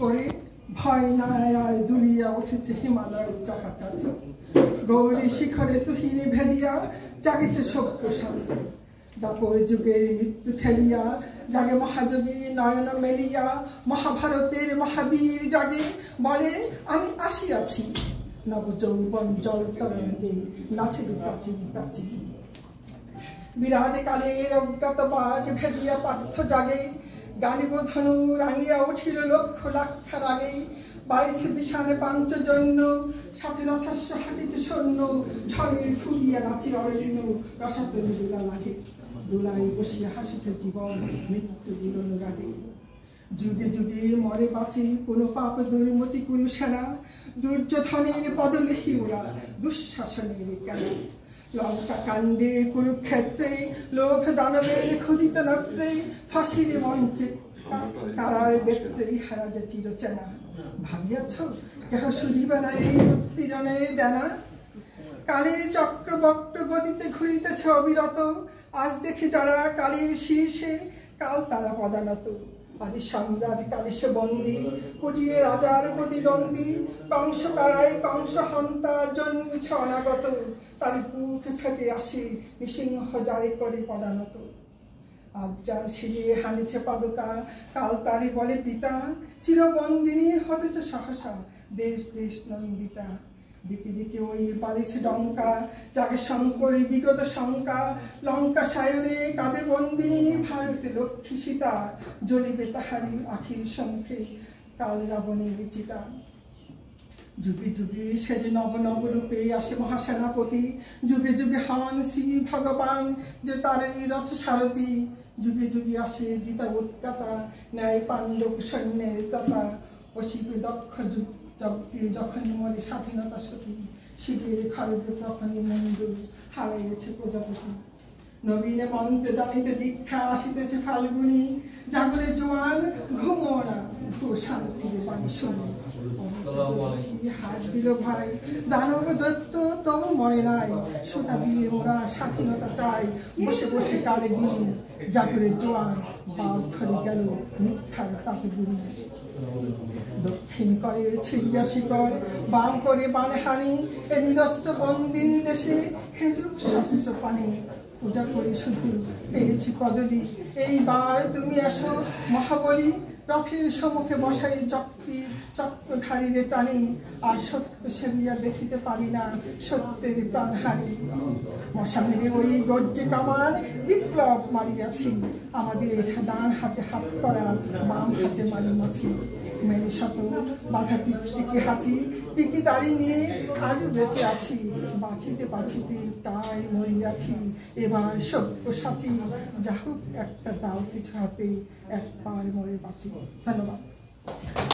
পরে ভয় নাই আর দুলিয়া উঠেছে হিমালয় চাকাটা গৌরী শিখরে তুহিনে ভেদিয়া জাগেছে সভ্য সাথে দাপর যুগে মৃত্যু ঠেলিয়া জাগে মহাযোগী নয়ন মেলিয়া মহাভারতের মহাবীর জাগে বলে আমি আসিয়াছি নবযৌবন জল তরঙ্গে নাচিবে প্রাচীন প্রাচীন বিরাট কালের অজ্ঞাত বাস ভেদিয়া পার্থ জাগে গানিব ধনু রাঙিয়া উঠিল লক্ষ লাক্ষার আগে বাইছে বিষানে পাঞ্চজন্য স্বাধীনতাস্য হাতিছে সৈন্য ঝড়ের ফুলিয়া নাচে অরণ্য রসাতলে দোলা লাগে দোলায় বসিয়া হাসিছে জীবন মৃত্যু বিরল রাগে যুগে যুগে মরে বাঁচে কোনো পাপ দুর্মতি কোনো সেনা দুর্যোধনের পদলেখি ওরা দুঃশাসনের কেন লঙ্কা কাণ্ডে কুরুক্ষেত্রে লোভ দানবের ক্ষুদিত নত্রে ফাঁসির মঞ্চে কারার বেত্রে হারা যে চিরচেনা ভাবিয়াছ কেহ শুনিবে না এই উৎপীড়নের দেনা কালের চক্রবক্র গতিতে ঘুরিতেছে অবিরত আজ দেখে যারা কালের শীর্ষে কাল তারা পদানত আদি সম্রাট কালেশে বন্দী কুটিরে রাজার প্রতিদ্বন্দ্বী কংস কারায় কংস হন্তা জন্মেছে অনাগত তার বুক ফেটে আসে নৃসিংহ জারি করে পদানত আজ যার শিরে হানিছে পাদুকা কাল তারি বলে পিতা চিরবন্দিনী হতেছে সহসা দেশ দেশ নন্দিতা দিকে দিকে ওই বাড়িছে ডঙ্কা যাকে শঙ্করী বিগত শঙ্কা লঙ্কা সায়রে কাঁদে বন্দিনী ভারতে লক্ষ্মী সীতা জ্বলিবে তাহারি আখির শঙ্খে কাল রাবণের চিতা যুগে যুগে সে যে নব নব রূপে আসে মহাসেনাপতি যুগে যুগে হন শ্রী ভগবান যে তার এই রথ সারথি যুগে যুগে আসে গীতা উৎকাতা ন্যায় পাণ্ডব সৈন্যের তাতা অশিবে দক্ষ যজ্ঞে যখন মরে স্বাধীনতা সতী শিবের খড়গে তখনই মন্ডল হারাইয়েছে প্রজাপতি নবীনে মন্ত্রে দানিতে দীক্ষা আসিতেছে ফাল্গুনি জাগরে জোয়ান ঘুমোরা ঘু শান্তির বাণী শুনি হাত দিল ভাই দানব দৈত্য তবু মরে নাই সুতা দিয়ে ওরা স্বাধীনতা চায় বসে বসে কালে গুলি জাগরে জোয়ান বাদ ধরে গেল মিথ্যার তাপে গুলি দক্ষিণ করে ছিড়িয়া শিকড় বাম করে বানে হানি এ নিরস্ত্র বন্দিনী দেশে হেজুক শস্য পানি পূজা করি শুধু পেয়েছি কদলি এইবার তুমি আসো মহাবলী রথের সম্মুখে বসাই চক্রধারীরে টানি আর সত্য সেবিয়া দেখিতে পারি না সত্যের প্রাণহানি মশা মেরে ওই গর্জে কামান বিপ্লব মারিয়াছি আমাদের ডান হাতে হাত করা বাম হাতে মারি মাছি মেরে শত বাধা টিকি হাঁচি টিকি দাড়ি নিয়ে আজও বেঁচে আছি বাঁচিতে বাঁচিতে তাই মরিয়াছি এবার সভ্য সাথী যা হোক একটা দাও কিছু হাতে একবার মরে বাঁচি ধন্যবাদ।